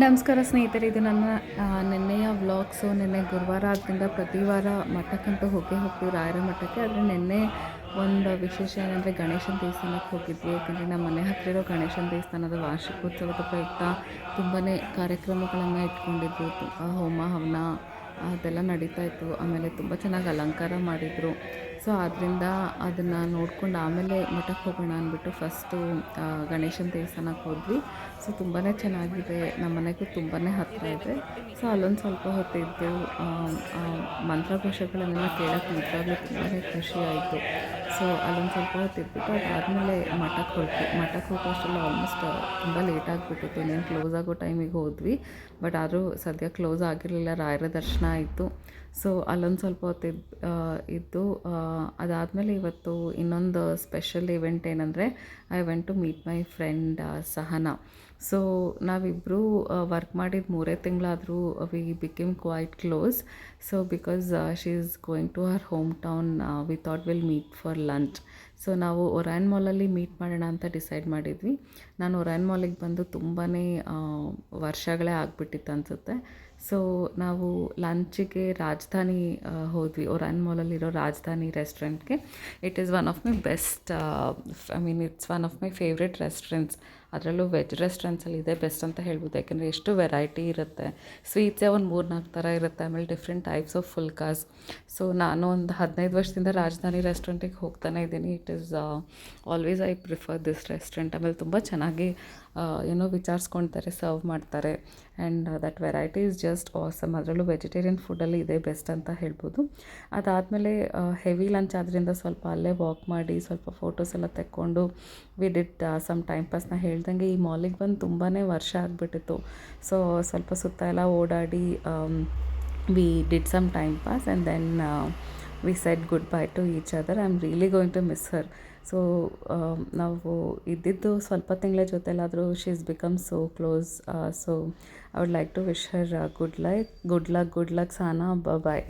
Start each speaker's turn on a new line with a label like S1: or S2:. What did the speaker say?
S1: ನಮಸ್ಕಾರ ಸ್ನೇಹಿತರೆ, ಇದು ನನ್ನ ನಿನ್ನೆಯ ವ್ಲಾಗ್ಸು. ನಿನ್ನೆ ಗುರುವಾರ ಆದ್ದರಿಂದ ಪ್ರತಿ ವಾರ ಮಠಕ್ಕಂತೂ ಹೋಗ್ತೀವಿ, ರಾಯರ ಮಠಕ್ಕೆ. ಆದರೆ ನಿನ್ನೆ ಒಂದು ವಿಶೇಷ ಏನಂದರೆ ಗಣೇಶನ ದೇವಸ್ಥಾನಕ್ಕೆ ಹೋಗಿದ್ವಿ. ಯಾಕಂದರೆ ನಮ್ಮ ಮನೆ ಹತ್ತಿರ ಇರೋ ಗಣೇಶನ ದೇವಸ್ಥಾನದ ವಾರ್ಷಿಕೋತ್ಸವದ ಪ್ರಯುಕ್ತ ತುಂಬಾ ಕಾರ್ಯಕ್ರಮಗಳನ್ನು ಇಟ್ಕೊಂಡಿದ್ರು. ಹೋಮ ಹವನ ಅದೆಲ್ಲ ನಡೀತಾ ಇತ್ತು. ಆಮೇಲೆ ತುಂಬ ಚೆನ್ನಾಗಿ ಅಲಂಕಾರ ಮಾಡಿದರು. ಸೊ ಆದ್ದರಿಂದ ಅದನ್ನು ನೋಡ್ಕೊಂಡು ಆಮೇಲೆ ಮಠಕ್ಕೆ ಹೋಗೋಣ ಅಂದ್ಬಿಟ್ಟು ಫಸ್ಟು ಗಣೇಶನ ದೇವಸ್ಥಾನಕ್ಕೆ ಹೋದ್ವಿ. ಸೊ ತುಂಬಾ ಚೆನ್ನಾಗಿದೆ, ನಮ್ಮ ಮನೆಗೂ ತುಂಬಾ ಹತ್ತಿರ ಇದೆ. ಸೊ ಅಲ್ಲೊಂದು ಸ್ವಲ್ಪ ಹೊತ್ತಿದ್ದು ಮಂತ್ರಘೋಷಗಳನ್ನೆಲ್ಲ ಕೇಳೋಕ್ಕೆ ನಿಜವಾಗ್ಲೂ ತುಂಬಾ ಖುಷಿ ಆಯಿತು. ಸೊ ಅಲ್ಲೊಂದು ಸ್ವಲ್ಪ ಹೊತ್ತಿದ್ಬಿಟ್ಟು ಅದಾದಮೇಲೆ ಮಠಕ್ಕೆ ಹೋಗೋಷ್ಟೆಲ್ಲ ಆಲ್ಮೋಸ್ಟ್ ತುಂಬ ಲೇಟ್ ಆಗಿಬಿಟ್ಟಿತ್ತು. ಇನ್ನೇನು ಕ್ಲೋಸ್ ಆಗೋ ಟೈಮಿಗೆ ಹೋದ್ವಿ. ಬಟ್ ಆದರೂ ಸದ್ಯ ಕ್ಲೋಸ್ ಆಗಿರಲಿಲ್ಲ, ರಾಯರ ದರ್ಶನ ಆಯಿತು. ಸೊ ಅಲ್ಲೊಂದು ಸ್ವಲ್ಪ ಹೊತ್ತು ಇದ್ದು ಅದಾದಮೇಲೆ ಇವತ್ತು ಇನ್ನೊಂದು ಸ್ಪೆಷಲ್ ಇವೆಂಟ್ ಏನಂದರೆ I went to meet my friend Sahana. So ನಾವಿಬ್ಬರು ವರ್ಕ್ ಮಾಡಿದ 3 ತಿಂಗಳಾದರೂ we became quite close. So because she is going to her home town, we thought will meet for lunch. So ನಾವು ಒರಾಯನ್ ಮಾಲಲ್ಲಿ meet ಮಾಡೋಣ ಅಂತ decide ಮಾಡಿದ್ವಿ. ನಾನು Orion ಮಾಲಿಗೆ ಬಂದು ತುಂಬಾ ವರ್ಷಗಳೇ ಆಗಿಬಿಟ್ಟಿತ್ತು ಅನಿಸುತ್ತೆ. ಸೊ ನಾವು ಲಂಚಿಗೆ ರಾಜಧಾನಿ ಹೋದ್ವಿ, ಒರಾಯನ್ ಮಾಲಲ್ಲಿರೋ ರಾಜಧಾನಿ ರೆಸ್ಟೋರೆಂಟ್ಗೆ. It is one of my best, it's one of my favourite restaurants. ಅದರಲ್ಲೂ ವೆಜ್ ರೆಸ್ಟೋರೆಂಟ್ಸಲ್ಲಿ ಇದೆ ಬೆಸ್ಟ್ ಅಂತ ಹೇಳ್ಬೋದು. ಯಾಕೆಂದರೆ ಎಷ್ಟು ವೆರೈಟಿ ಇರುತ್ತೆ. ಸ್ವೀಟ್ಸೇ ಒಂದು 3-4 ಥರ ಇರುತ್ತೆ. ಆಮೇಲೆ ಡಿಫ್ರೆಂಟ್ ಟೈಪ್ಸ್ ಆಫ್ ಫುಲ್ಕಾಸ್. ಸೊ ನಾನು ಒಂದು 15 ವರ್ಷದಿಂದ ರಾಜಧಾನಿ ರೆಸ್ಟೋರೆಂಟಿಗೆ ಹೋಗ್ತಾನೆ ಇದ್ದೀನಿ. It is always I prefer this restaurant. ಆಮೇಲೆ ತುಂಬ ಚೆನ್ನಾಗಿ ವಿಚಾರಿಸ್ಕೊಳ್ತಾರೆ, ಸರ್ವ್ ಮಾಡ್ತಾರೆ. And that variety is just awesome. ಅದರಲ್ಲೂ ವೆಜಿಟೇರಿಯನ್ ಫುಡ್ಡಲ್ಲಿ ಇದೆ ಬೆಸ್ಟ್ ಅಂತ ಹೇಳ್ಬೋದು. ಅದಾದಮೇಲೆ ಹೆವಿ ಲಂಚ್ ಆದ್ದರಿಂದ ಸ್ವಲ್ಪ ಅಲ್ಲೇ ವಾಕ್ ಮಾಡಿ ಸ್ವಲ್ಪ ಫೋಟೋಸ್ ಎಲ್ಲ ತೆಕ್ಕೊಂಡು we did some time pass. ನಾ ಹೇಳ್ದಂಗೆ ಈ ಮಾಲಿಗೆ ಬಂದು ತುಂಬಾ ವರ್ಷ ಆಗಿಬಿಟ್ಟಿತ್ತು. ಸೊ ಸ್ವಲ್ಪ ಸುತ್ತ ಎಲ್ಲ ಓಡಾಡಿ we did some time pass and then we said good bye to each other. I am really going to miss her. So ನಾವು ಇದ್ದಿದ್ದು ಸ್ವಲ್ಪ ತಿಂಗಳ ಜೊತೆಲಾದರೂ she is become so close. So I would like to wish her good luck Sahana. Bye.